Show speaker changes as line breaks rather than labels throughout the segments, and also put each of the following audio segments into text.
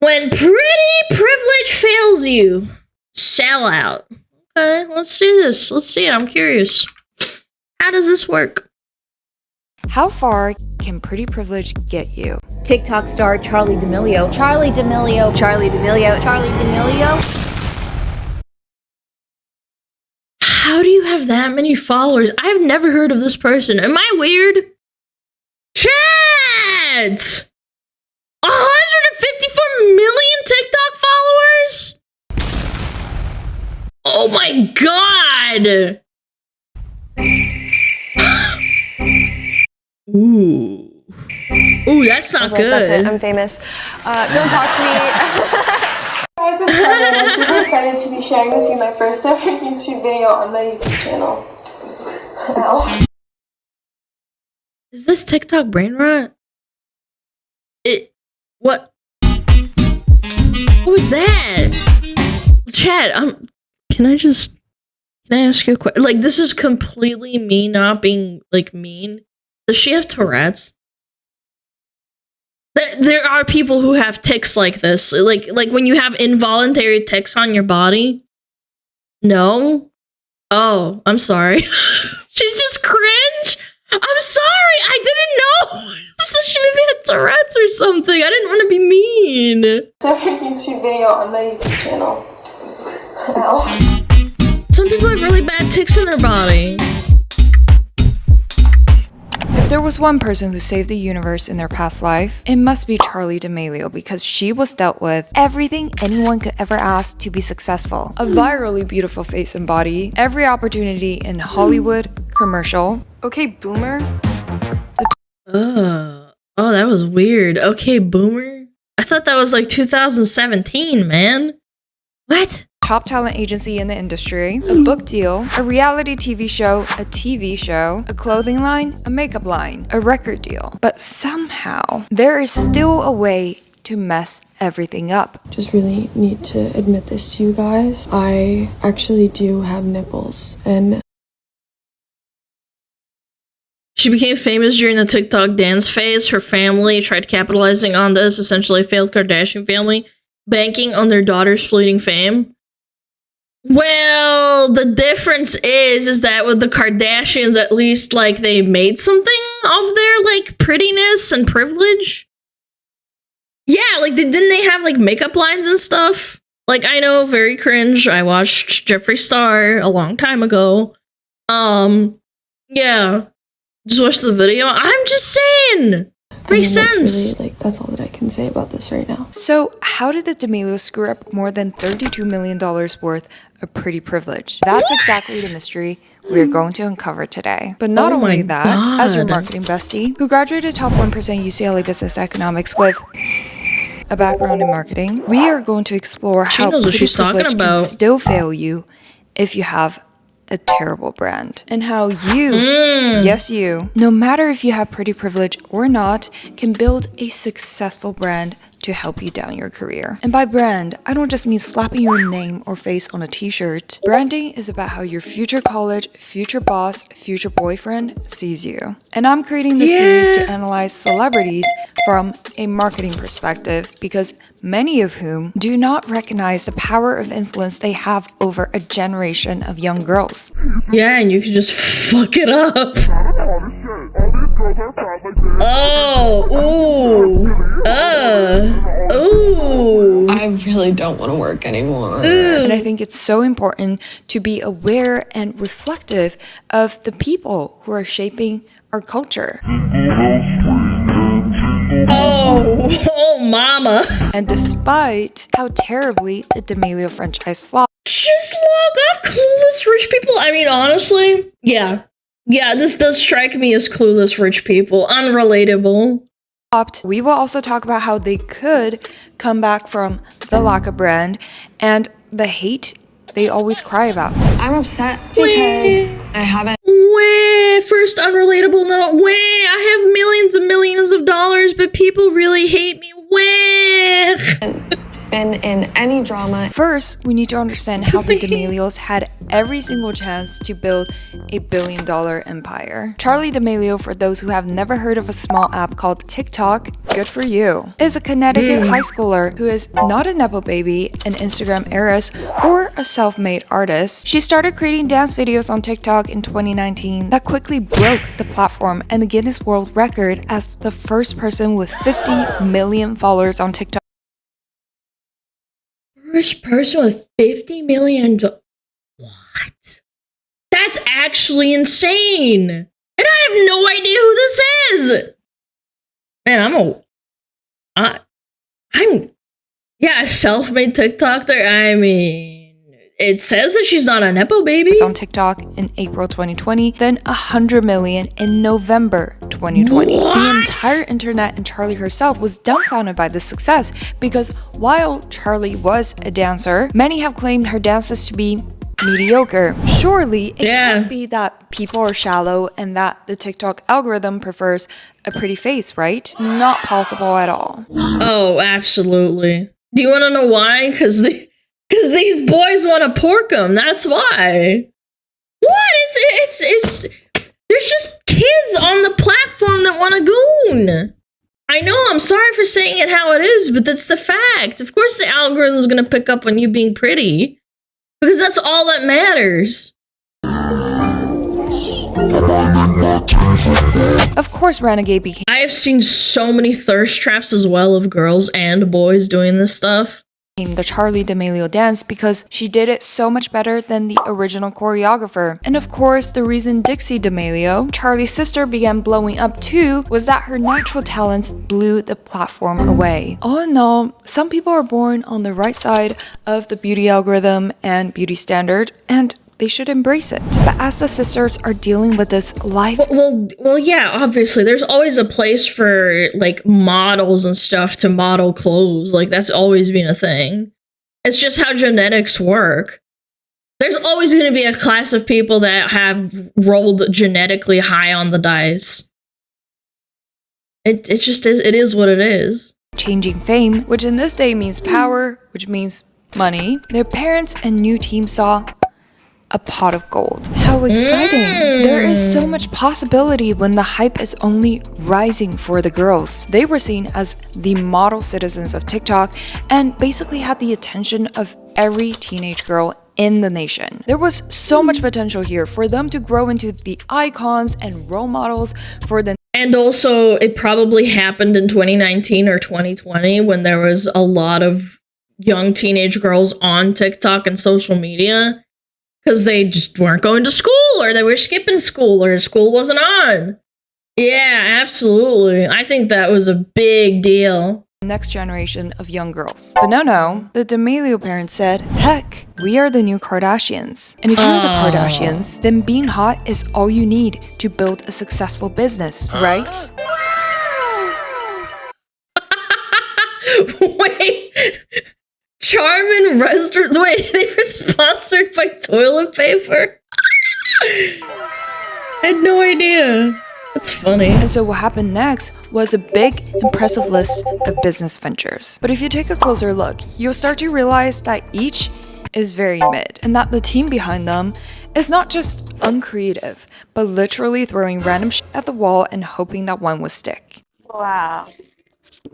When pretty privilege fails you, sell out. Okay, let's see this. Let's see it. I'm curious. How does this work?
How far can pretty privilege get you?
TikTok star Charli D'Amelio. Charli D'Amelio. Charli D'Amelio. Charli D'Amelio.
How do you have that many followers? I've never heard of this person. Am I weird? Chat! 154 million TikTok followers? Oh my god! Ooh. Ooh, that's not good.
That's it, I'm famous. Don't talk to me.
Guys, it's Heather. I'm super excited to be sharing with you my first ever YouTube video on my YouTube channel. Ow.
Is this TikTok brain rot? What was that? Chat, can I ask you a question? Like, this is completely me not being, like, mean. Does she have Tourette's? There are people who have tics like this. Like when you have involuntary tics on your body. No? Oh, I'm sorry. She's just cringe? I'm sorry, I didn't know. So she maybe had Tourette's or something. I didn't want to be mean.
Every YouTube video on my YouTube channel. Ow.
Some people have really bad tics in their body.
If there was one person who saved the universe in their past life, it must be Charli D'Amelio, because she was dealt with everything anyone could ever ask to be successful. A virally beautiful face and body, every opportunity in Hollywood, commercial.
Okay, boomer.
Oh, that was weird. Okay, boomer? I thought that was like 2017, man. What?
Top talent agency in the industry, a book deal, a reality TV show, a clothing line, a makeup line, a record deal. But somehow, there is still a way to mess everything up.
Just really need to admit this to you guys. I actually do have nipples, and
she became famous during the TikTok dance phase. Her family tried capitalizing on this, essentially a failed Kardashian family, banking on their daughter's fleeting fame. Well, the difference is that with the Kardashians, at least, like, they made something of their, like, prettiness and privilege. Yeah, like, didn't they have, like, makeup lines and stuff? Like, I know, very cringe. I watched Jeffree Star a long time ago. Yeah. Just watch the video. I'm just saying. Makes sense.
Really, that's all that I can say about this right now.
So, how did the D'Amelios screw up more than $32 million worth of pretty privilege? That's exactly the mystery we're going to uncover today. But not only that, as your marketing bestie, who graduated top 1% UCLA Business Economics with a background in marketing, we are going to explore how pretty privilege can still fail you if you have a terrible brand, and how you, yes you, no matter if you have pretty privilege or not, can build a successful brand to help you down your career. And by brand, I don't just mean slapping your name or face on a t-shirt. Branding is about how your future college, future boss, future boyfriend sees you. And I'm creating this series to analyze celebrities from a marketing perspective, because many of whom do not recognize the power of influence they have over a generation of young girls.
Yeah, and you can just fuck it up. Oh, ooh,
I really don't want to work anymore.
And I think it's so important to be aware and reflective of the people who are shaping our culture.
Oh, mama.
And despite how terribly the D'Amelio franchise flopped,
just log off clueless rich people. I mean, honestly, yeah, this does strike me as clueless rich people. Unrelatable.
we will also talk about how they could come back from the lack of brand and the hate they always cry about.
I'm upset because I haven't.
First unrelatable note. I have millions and millions of dollars, but people really hate me.
been in any drama.
First, we need to understand how the D'Amelios had every single chance to build a billion-dollar empire. Charli D'Amelio, for those who have never heard of a small app called TikTok, good for you, is a Connecticut high schooler who is not a nepo baby, an Instagram heiress, or a self-made artist. She started creating dance videos on TikTok in 2019 that quickly broke the platform and the Guinness World Record as the first person with 50 million followers on TikTok.
First person with 50 million. What? That's actually insane. And I have no idea who this is. Man, I'm a self-made TikToker. I mean, it says that she's not a nepo baby.
On TikTok in April 2020, then 100 million in November 2020.
What?
The entire internet and Charli herself was dumbfounded by this success because while Charli was a dancer, many have claimed her dances to be mediocre. Surely it can't be that people are shallow and that the TikTok algorithm prefers a pretty face, right? Not possible at all.
Oh, absolutely. Do you want to know why? Because these boys want to pork them. That's why. What? It's there's just kids on the platform that want to goon. I know, I'm sorry for saying it how it is, but that's the fact. Of course the algorithm is going to pick up on you being pretty. Because that's all that matters.
Of course, Renegade became
I have seen so many thirst traps as well of girls and boys doing this stuff.
the Charli D'Amelio dance because she did it so much better than the original choreographer. And of course, the reason Dixie D'Amelio, Charli's sister, began blowing up too was that her natural talents blew the platform away. All in all, some people are born on the right side of the beauty algorithm and beauty standard, and they should embrace it. But as the sisters are dealing with this life...
Well, yeah, obviously. There's always a place for, like, models and stuff to model clothes. Like, that's always been a thing. It's just how genetics work. There's always going to be a class of people that have rolled genetically high on the dice. It just is. It is what it is.
Changing fame, which in this day means power, which means money. Their parents and new team saw a pot of gold. How exciting. There is so much possibility when the hype is only rising for the girls. They were seen as the model citizens of TikTok and basically had the attention of every teenage girl in the nation. There was so much potential here for them to grow into the icons and role models for the...
And also, it probably happened in 2019 or 2020 when there was a lot of young teenage girls on TikTok and social media. Because they just weren't going to school, or they were skipping school, or school wasn't on. Yeah, absolutely. I think that was a big deal.
Next generation of young girls. But no, the D'Amelio parents said, heck, we are the new Kardashians. And if you're the Kardashians, then being hot is all you need to build a successful business, right?
Wait. Charmin restaurants. Wait, they were sponsored by toilet paper? I had no idea. That's funny.
And so what happened next was a big, impressive list of business ventures. But if you take a closer look, you'll start to realize that each is very mid, and that the team behind them is not just uncreative, but literally throwing random shit at the wall and hoping that one will stick.
Wow.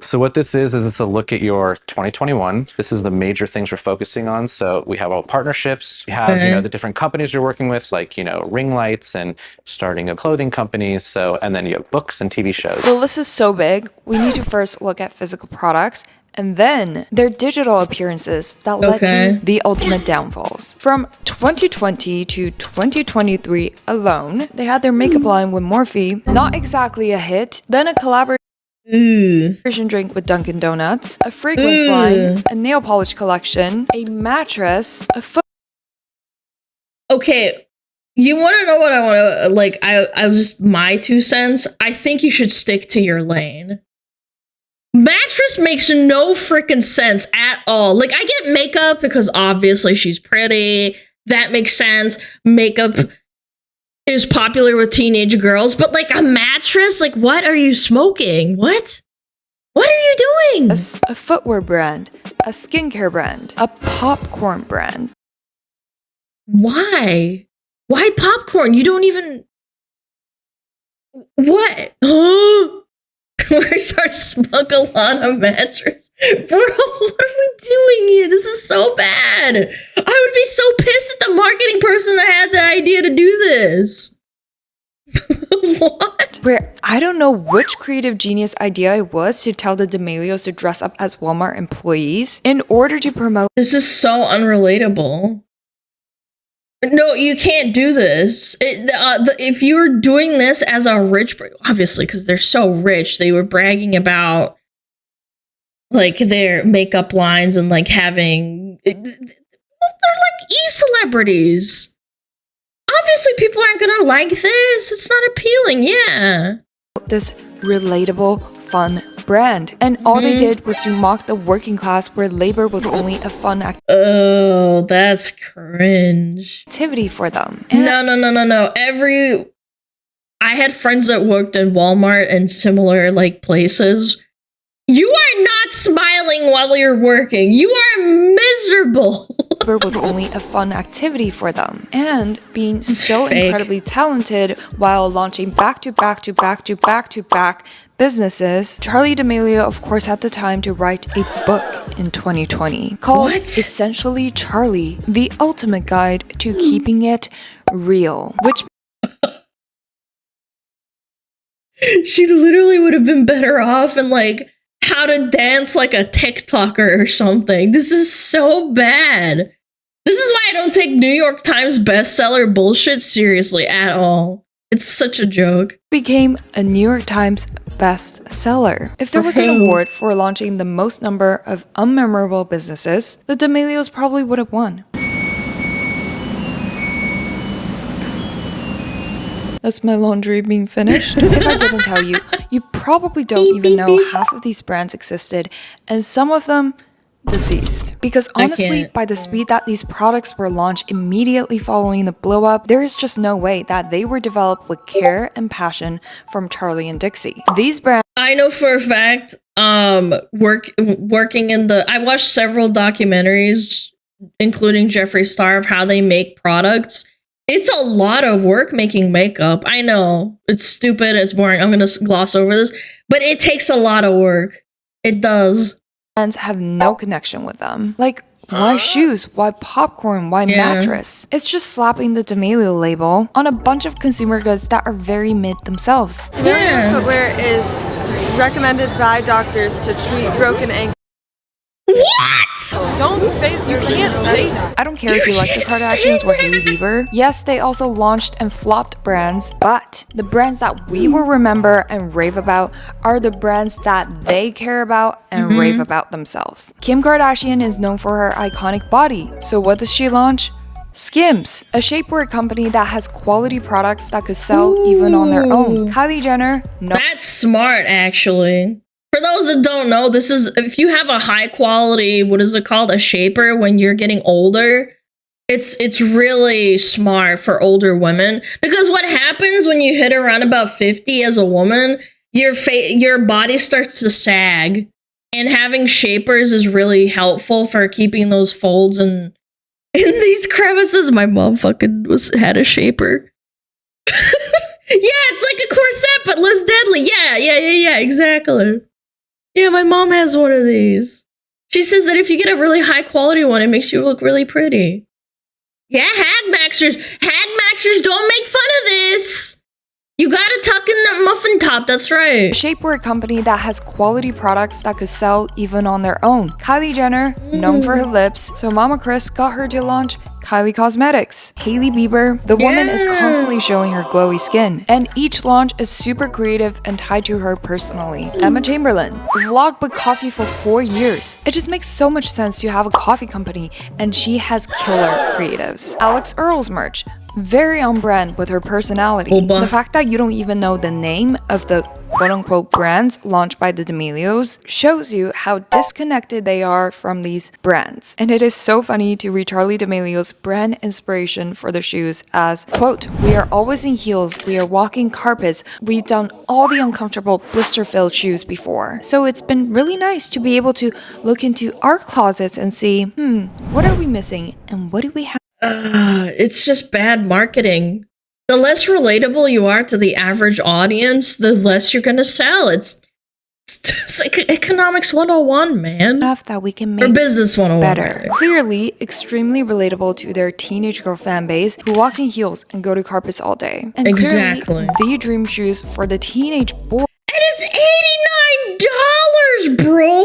So what this is it's a look at your 2021. This is the major things we're focusing on. So we have all partnerships. We have, the different companies you're working with, like, ring lights and starting a clothing company. So, and then you have books and TV shows.
The list is so big, we need to first look at physical products and then their digital appearances that led to the ultimate downfalls. From 2020 to 2023 alone, they had their makeup line with Morphe, not exactly a hit, then a collaboration drink with Dunkin' Donuts, a fragrance line, a nail polish collection, a mattress, a foot...
Okay, you want to know what I want to, I just, my 2 cents, I think you should stick to your lane. Mattress makes no freaking sense at all. Like, I get makeup because obviously she's pretty, that makes sense, makeup is popular with teenage girls, but like a mattress, like what are you smoking? What? What are you doing?
A footwear brand, a skincare brand, a popcorn brand.
Why? Why popcorn? You don't even... What? Where's our Smuggalana mattress? Bro, what are we doing here? This is so bad. I would be so pissed at the marketing person that had the idea to do this. What?
Where I don't know which creative genius idea it was to tell the D'Amelios to dress up as Walmart employees in order to promote.
This is so unrelatable. No, you can't do this. If you were doing this as a rich, obviously, because they're so rich, they were bragging about like their makeup lines and like having. They're like e-celebrities. Obviously, people aren't gonna like this. It's not appealing. Yeah.
This relatable, fun brand, and all they did was to mock the working class, where labor was only a fun
Oh, that's cringe.
activity for them.
No. I had friends that worked in Walmart and similar like places. You are not smiling while you're working. You are miserable.
Labor was only a fun activity for them, and being so
fake.
incredibly talented while launching back to back businesses, Charli D'Amelio of course had the time to write a book in 2020 called
What?
Essentially Charli, the ultimate guide to keeping it real, which
She literally would have been better off in like how to dance like a TikToker or something. This is so bad. This is why I don't take New York Times bestseller bullshit seriously at all. It's such a joke.
became a New York Times bestseller. If there was an award for launching the most number of unmemorable businesses, the D'Amelios probably would have won. That's my laundry being finished. If I didn't tell you, you probably don't even know half of these brands existed, and some of them deceased. Because honestly,
can't.
by the speed that these products were launched immediately following the blow up, there is just no way that they were developed with care and passion from Charli and Dixie. These brands
I know for a fact, working in the, I watched several documentaries, including Jeffree Star, of how they make products. It's a lot of work making makeup. I know it's stupid, it's boring. I'm gonna gloss over this, but it takes a lot of work. It does.
have no connection with them. Like, why shoes? Why popcorn? Why mattress? It's just slapping the D'Amelio label on a bunch of consumer goods that are very mid themselves.
Yeah.
Footwear is recommended by doctors to treat broken ankles.
What?
Don't say you can't say that.
I don't care if you like the Kardashians or Hailey Bieber. Yes, they also launched and flopped brands, but the brands that we will remember and rave about are the brands that they care about and rave about themselves. Kim Kardashian is known for her iconic body, so what does she launch? Skims, a shapewear company that has quality products that could sell even on their own. Kylie Jenner,
That's smart, actually. For those that don't know, this is if you have a high quality, what is it called, a shaper when you're getting older. It's really smart for older women, because what happens when you hit around about 50 as a woman, your body starts to sag, and having shapers is really helpful for keeping those folds and in these crevices. My mom fucking had a shaper. Yeah, it's like a corset but less deadly. Yeah, exactly. Yeah, my mom has one of these. She says that if you get a really high quality one, it makes you look really pretty. Yeah, hag maxers don't make fun of this. You gotta tuck in that muffin top, that's right.
shapewear company that has quality products that could sell even on their own. Kylie Jenner, known for her lips, so Mama Chris got her to launch Kylie Cosmetics. Hailey Bieber, the woman is constantly showing her glowy skin, and each launch is super creative and tied to her personally. Emma Chamberlain, vlogged with coffee for 4 years. It just makes so much sense to have a coffee company, and she has killer creatives. Alex Earl's merch, very on brand with her personality.
Oba.
The fact that you don't even know the name of the quote-unquote brands launched by the D'Amelios shows you how disconnected they are from these brands. And it is so funny to read Charli D'Amelio's brand inspiration for the shoes as, quote, "We are always in heels, we are walking carpets, we've done all the uncomfortable blister-filled shoes before. So it's been really nice to be able to look into our closets and see, what are we missing and what do we have?"
It's just bad marketing. The less relatable you are to the average audience, the less you're gonna sell. It's like economics 101, man.
That we can
Or
make
business 101.
better.
rather.
Clearly, extremely relatable to their teenage girl fan base who walk in heels and go to carpets all day. And
Exactly.
clearly, the dream shoes for the teenage boy.
And it's $89, bro!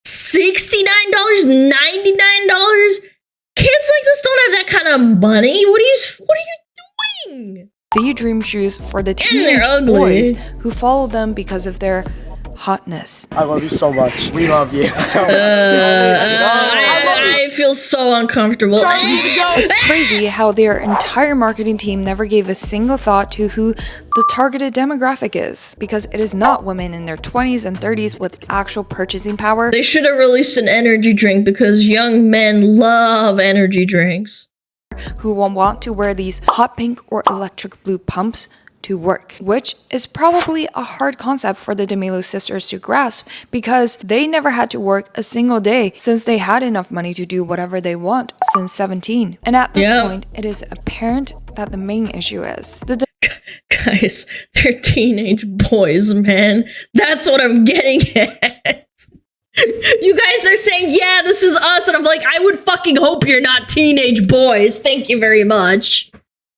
$69, $99? Kids like this don't have that kind of money. What are you doing?
The dream shoes for the
they're
teenage
ugly.
boys who follow them because of their hotness.
I love you so much. We love you so much.
I feel so uncomfortable.
It's crazy how their entire marketing team never gave a single thought to who the targeted demographic is, because it is not women in their 20s and 30s with actual purchasing power.
They should have released an energy drink because young men love energy drinks.
Who will want to wear these hot pink or electric blue pumps to work, which is probably a hard concept for the D'Amelio sisters to grasp because they never had to work a single day since they had enough money to do whatever they want since 17. And at this point, it is apparent that the main issue is the
Guys, they're teenage boys, man. That's what I'm getting at. You guys are saying, yeah, this is us. And I'm like, I would fucking hope you're not teenage boys. Thank you very much.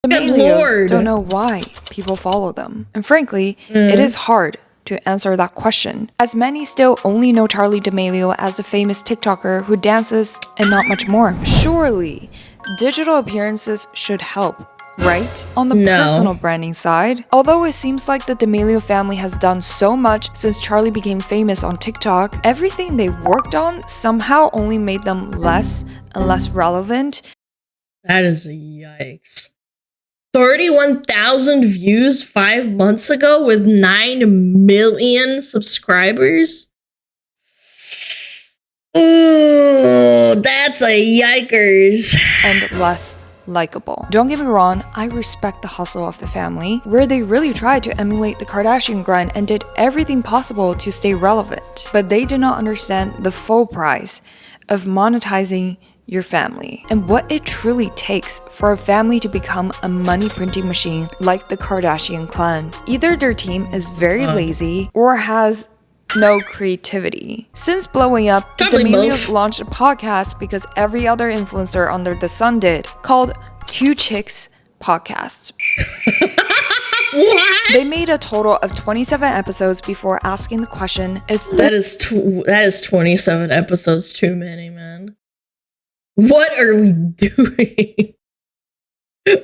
Good Lord.
don't know why people follow them. And frankly, it is hard to answer that question, as many still only know Charli D'Amelio as a famous TikToker who dances and not much more. Surely, digital appearances should help, right? On the personal branding side, although it seems like the D'Amelio family has done so much since Charli became famous on TikTok, everything they worked on somehow only made them less and less relevant.
That is a yikes. 31,000 views 5 months ago with 9 million subscribers. Ooh, that's a yikers.
And less likable. Don't get me wrong, I respect the hustle of the family, where they really tried to emulate the Kardashian grind and did everything possible to stay relevant. But they did not understand the full price of monetizing your family and what it truly takes for a family to become a money printing machine like the Kardashian clan. Either their team is very lazy or has no creativity. Since blowing up, the D'Amelios launched a podcast because every other influencer under the sun did, called Two Chicks Podcast.
What?
They made a total of 27 episodes before asking the question,
that is 27 episodes too many, man. What are we doing?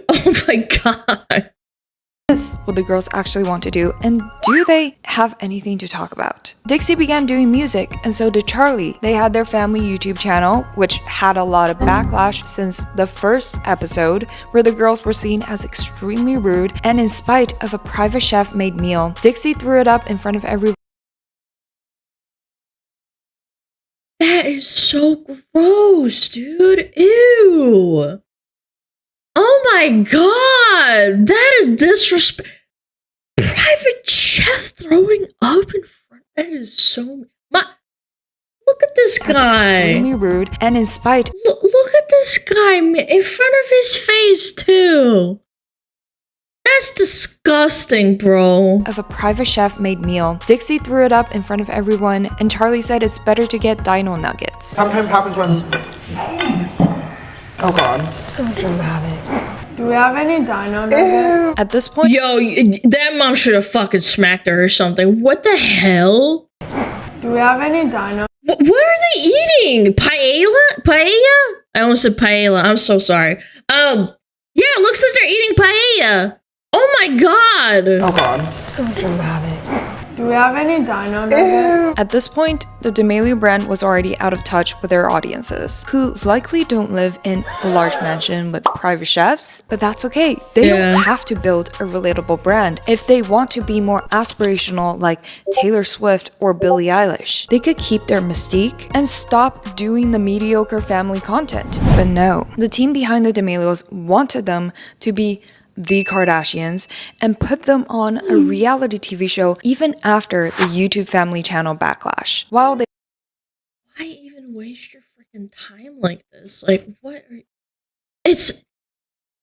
Oh my god.
Is what the girls actually want to do, and do they have anything to talk about? Dixie began doing music, and so did Charli. They had their family YouTube channel, which had a lot of backlash since the first episode, where the girls were seen as extremely rude, and in spite of a private chef made meal, Dixie threw it up in front of everyone.
That is so gross, dude. Ew. Oh my god. That is disrespect. Private chef throwing up in front. That is so. Look at this guy.
Extremely rude, and in spite.
Look at this guy in front of his face, too. That's disgusting, bro.
Of a private chef made meal. Dixie threw it up in front of everyone, and Charli said it's better to get dino nuggets.
Sometimes happens when... Oh god.
So dramatic.
Do we have any dino nuggets?
At this point,
Yo, that mom should have fucking smacked her or something. What the hell?
Do we have any dino?
What are they eating? Paella? I almost said paella. I'm so sorry. Yeah, it looks like they're eating paella. Oh my god.
Oh god.
So dramatic.
Do we have any dino nuggets?
At this point, the D'Amelio brand was already out of touch with their audiences, who likely don't live in a large mansion with private chefs, but that's okay. They don't have to build a relatable brand if they want to be more aspirational like Taylor Swift or Billie Eilish. They could keep their mystique and stop doing the mediocre family content. But no, the team behind the D'Amelios wanted them to be the Kardashians and put them on a reality TV show even after the YouTube family channel backlash. While they
Why even waste your freaking time like this? Like, what? It's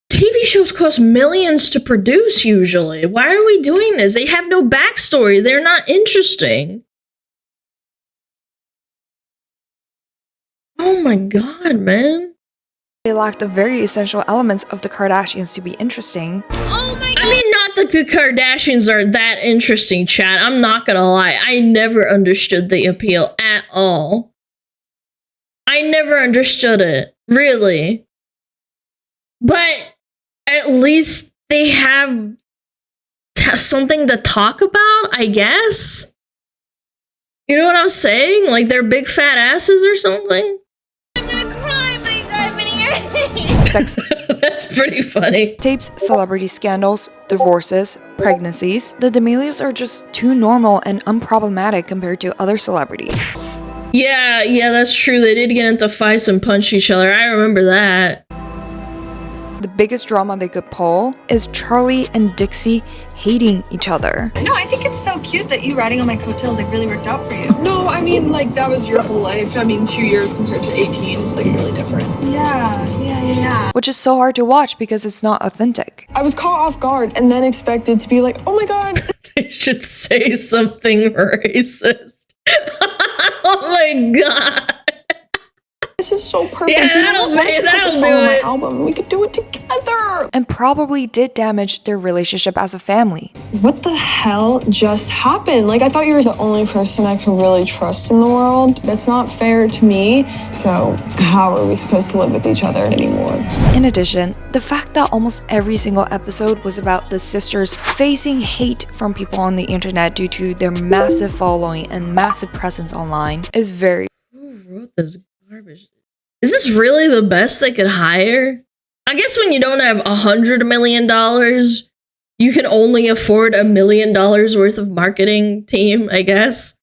TV shows cost millions to produce usually. Why are we doing this? They have no backstory. They're not interesting. Oh my god, man.
lack the very essential elements of the Kardashians to be interesting.
I mean, not that the Kardashians are that interesting, Chad. I'm not gonna lie. I never understood the appeal at all. I never understood it. Really. But at least they have something to talk about, I guess? You know what I'm saying? Like they're big fat asses or something?
I'm gonna cry, my diamond earring!
Sex
That's pretty funny.
tapes, celebrity scandals, divorces, pregnancies. The D'Amelios are just too normal and unproblematic compared to other celebrities.
Yeah, that's true. They did get into fights and punch each other. I remember that.
The biggest drama they could pull is Charlie and Dixie hating each other.
No, I think it's so cute that you riding on my coattails like really worked out for you.
No, I mean, like, that was your whole life. I mean, 2 years compared to 18 is, like, really different.
Yeah.
Which is so hard to watch because it's not authentic.
I was caught off guard and then expected to be like, oh my god.
They should say something racist. Oh my god.
This is so perfect.
Yeah,
You know what? Let's put
that'll
this
do
song on my
it.
album. We could do it together.
And probably did damage their relationship as a family.
What the hell just happened? Like, I thought you were the only person I could really trust in the world. That's not fair to me. So, how are we supposed to live with each other anymore?
In addition, the fact that almost every single episode was about the sisters facing hate from people on the internet due to their massive following and massive presence online is very
Who wrote this garbage? Is this really the best they could hire? I guess when you don't have $100 million, you can only afford $1 million worth of marketing team, I guess.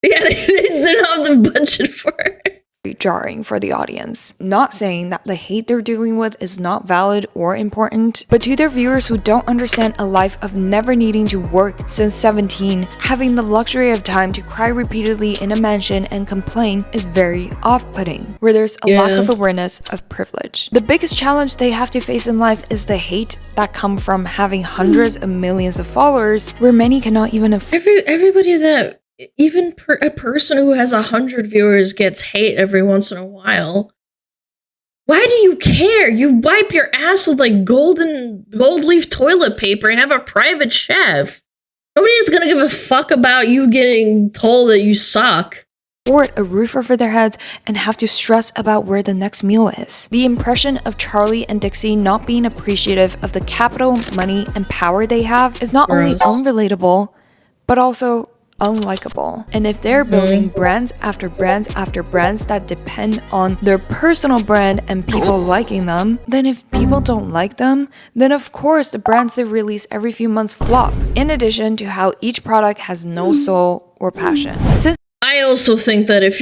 Yeah, they just didn't have the budget for it.
jarring for the audience. Not saying that the hate they're dealing with is not valid or important, but to their viewers who don't understand a life of never needing to work since 17, having the luxury of time to cry repeatedly in a mansion and complain is very off-putting, where there's a lack of awareness of privilege. The biggest challenge they have to face in life is the hate that come from having hundreds of millions of followers, where many cannot even afford.
Everybody that even a person who has 100 viewers gets hate every once in a while. Why do you care? You wipe your ass with like gold leaf toilet paper and have a private chef. Nobody's gonna give a fuck about you getting told that you suck.
A roof over their heads and have to stress about where the next meal is. The impression of Charlie and Dixie not being appreciative of the capital, money, and power they have is not only unrelatable, but also unlikable. And if they're building brands after brands after brands that depend on their personal brand and people liking them, then if people don't like them, then of course the brands they release every few months flop. In addition to how each product has no soul or passion.
I also think that if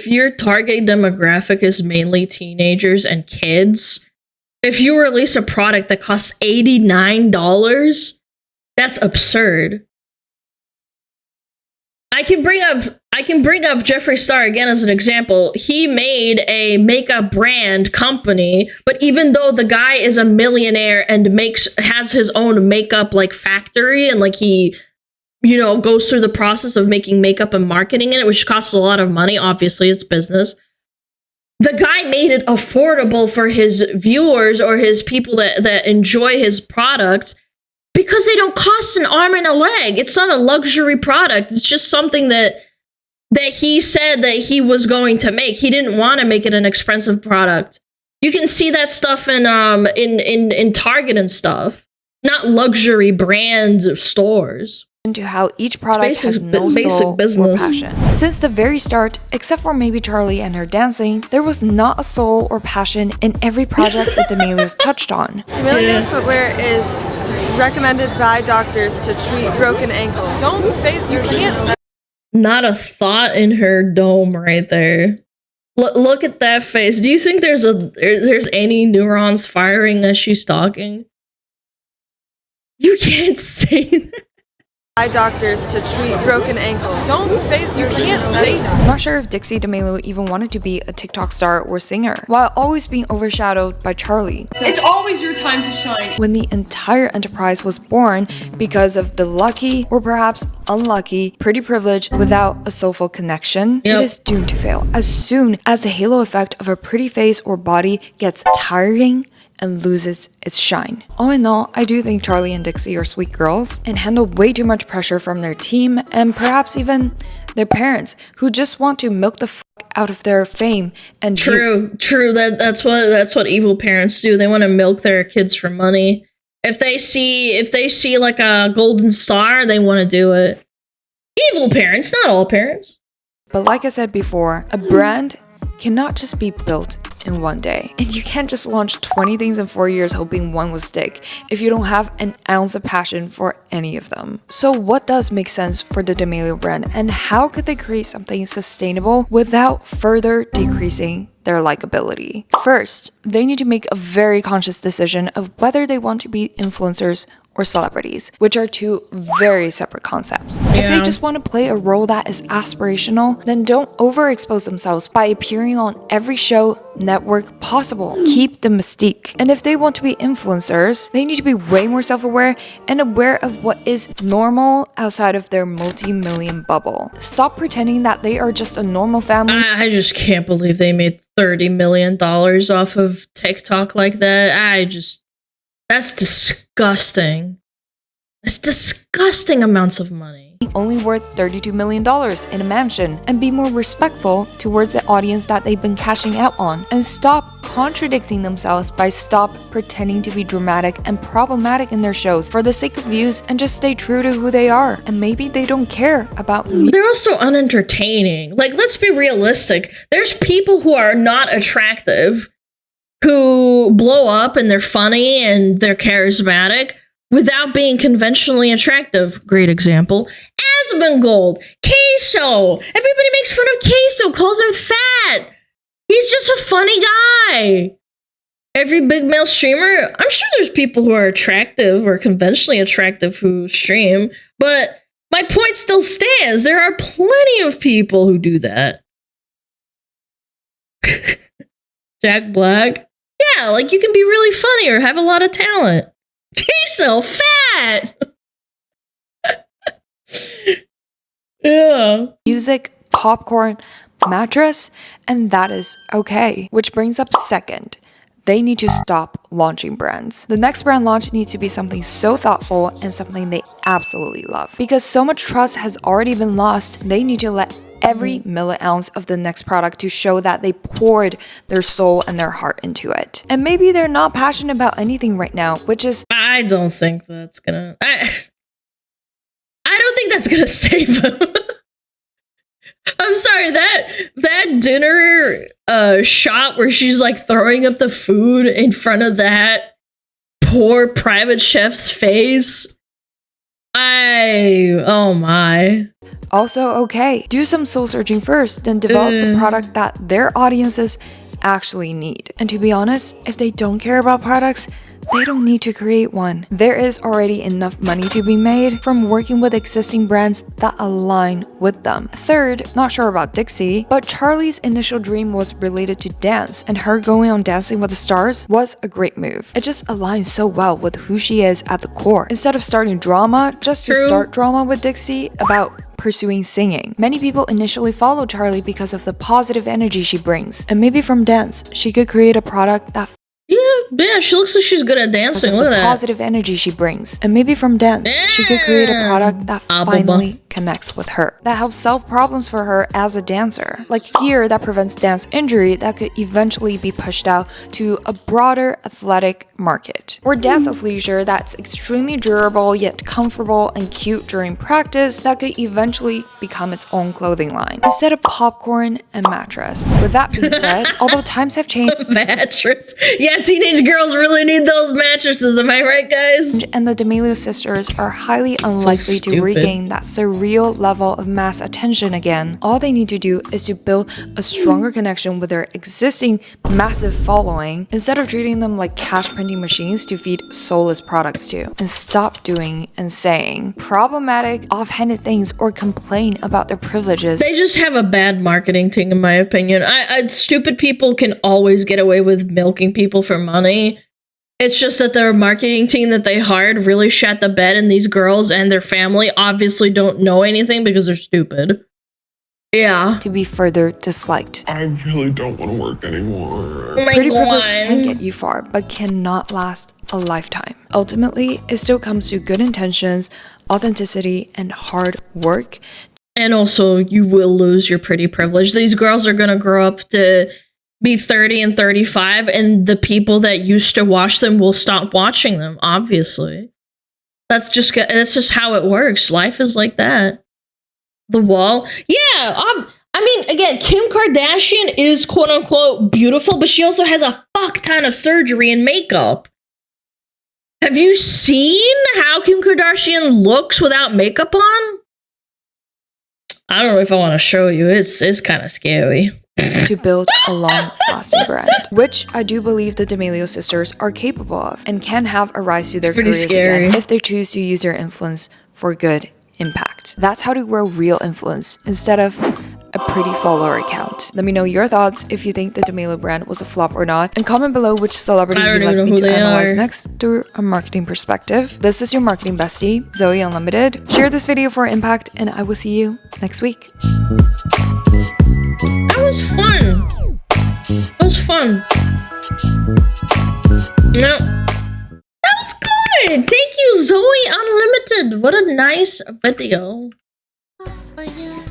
your target demographic is mainly teenagers and kids, if you release a product that costs $89, that's absurd. I can bring up Jeffree Star again as an example. He made a makeup brand company, but even though the guy is a millionaire and has his own makeup like factory and like he, you know, goes through the process of making makeup and marketing in it, which costs a lot of money. Obviously, it's business. The guy made it affordable for his viewers or his people that enjoy his product because they don't cost an arm and a leg. It's not a luxury product. It's just something that he said that he was going to make. He didn't want to make it an expensive product. You can see that stuff in Target and stuff, not luxury brand stores.
into how each product
basic-
has no
basic
soul or
business.
passion. Since the very start, except for maybe Charlie and her dancing, there was not a soul or passion in every project that D'Amelios touched on.
D'Amelio footwear is recommended by doctors to treat broken ankles. Don't say you can't.
Not a thought in her dome right there. Look at that face. Do you think there's any neurons firing as she's talking? You can't say that.
By doctors to treat broken ankles. Don't say you can't say that.
Not sure if Dixie D'Amelio even wanted to be a TikTok star or singer, while always being overshadowed by Charlie.
It's always your time to shine.
When the entire enterprise was born because of the lucky, or perhaps unlucky, pretty privilege without a soulful connection,
Yep.
it is doomed to fail. As soon as the halo effect of a pretty face or body gets tiring and loses its shine. All in all, I do think Charlie and Dixie are sweet girls and handle way too much pressure from their team and perhaps even their parents, who just want to milk the out of their fame and youth.
True. That's what evil parents do. They want to milk their kids for money. If they see like a golden star, they want to do it. Evil parents, not all parents.
But like I said before, a brand cannot just be built in one day. And you can't just launch 20 things in 4 years hoping one will stick if you don't have an ounce of passion for any of them. So what does make sense for the D'Amelio brand, and how could they create something sustainable without further decreasing their likability? First, they need to make a very conscious decision of whether they want to be influencers or celebrities, which are two very separate concepts. If they just want to play a role that is aspirational, then don't overexpose themselves by appearing on every show, network possible. Keep the mystique. And if they want to be influencers, they need to be way more self-aware and aware of what is normal outside of their multi-million bubble. Stop pretending that they are just a normal family.
I just can't believe they made $30 million off of TikTok like that. That's disgusting. That's disgusting amounts of money.
Only worth $32 million in a mansion, and be more respectful towards the audience that they've been cashing out on, and stop contradicting themselves by stop pretending to be dramatic and problematic in their shows for the sake of views, and just stay true to who they are. And maybe they don't care about me.
They're also unentertaining. Like, let's be realistic. There's people who are not attractive who blow up and they're funny and they're charismatic without being conventionally attractive. Great example. Asmongold. Queso. Everybody makes fun of Queso, calls him fat. He's just a funny guy. Every big male streamer, I'm sure there's people who are attractive or conventionally attractive who stream, but my point still stands. There are plenty of people who do that. Jack Black. Yeah, like you can be really funny or have a lot of talent. Queso, fat! Yeah.
Music, popcorn, mattress, and that is okay. Which brings up second. They need to stop launching brands. The next brand launch needs to be something so thoughtful and something they absolutely love. Because so much trust has already been lost, they need to let every milliounce of the next product to show that they poured their soul and their heart into it. And maybe they're not passionate about anything right now, which is...
I don't think that's gonna... I don't think that's gonna save them. I'm sorry, that dinner shot where she's like throwing up the food in front of that poor private chef's face. Oh my.
Also okay. Do some soul searching first, then develop the product that their audiences actually need. And to be honest, if they don't care about products, they don't need to create one. There is already enough money to be made from working with existing brands that align with them. Third, not sure about Dixie, but Charlie's initial dream was related to dance, and her going on Dancing with the Stars was a great move. It just aligns so well with who she is at the core. Instead of starting drama, just to start drama with Dixie about pursuing singing. Many people initially follow Charlie because of the positive energy she brings, and maybe from dance, she could create a product that
Yeah, she looks like she's good at dancing. Look at that.
Positive energy she brings. And maybe from dance, she could create a product that finally connects with her, that helps solve problems for her as a dancer, like gear that prevents dance injury that could eventually be pushed out to a broader athletic market, or dance athleisure that's extremely durable yet comfortable and cute during practice that could eventually become its own clothing line, instead of popcorn and mattress. With that being said, although times have changed,
mattress. Yeah, teenage girls really need those mattresses. Am I right, guys?
and the D'Amelio sisters are highly unlikely to regain that surreal level of mass attention again. All they need to do is to build a stronger connection with their existing massive following instead of treating them like cash printing machines to feed soulless products to, and stop doing and saying problematic, offhanded things or complain about their privileges.
They just have a bad marketing team, in my opinion. Stupid people can always get away with milking people for money. It's just that their marketing team that they hired really shat the bed, and these girls and their family obviously don't know anything because they're stupid. Yeah.
To be further disliked.
I really don't want to work anymore.
Oh my
Pretty
God.
privilege can get you far, but cannot last a lifetime. Ultimately, it still comes to good intentions, authenticity, and hard work.
And also, you will lose your pretty privilege. These girls are gonna grow up to be 30 and 35, and the people that used to watch them will stop watching them, obviously. That's just how it works. Life is like that. The wall. Yeah, I mean, again, Kim Kardashian is quote-unquote beautiful, but she also has a fuck ton of surgery and makeup. Have you seen how Kim Kardashian looks without makeup on? I don't know if I want to show you. It's kind of scary.
To build a long-lasting brand, which I do believe the D'Amelio sisters are capable of and can have a rise to their careers again if they choose to use their influence for good impact. That's how to grow real influence instead of a pretty follower account. Let me know your thoughts if you think the D'Amelio brand was a flop or not, and comment below which celebrity you'd like me to analyze next through a marketing perspective. This is your marketing bestie, Zoe Unlimited. Share this video for impact, and I will see you next week.
That was fun. That was fun. No. That was good. Thank you, Zoe Unlimited. What a nice video. Oh, yeah.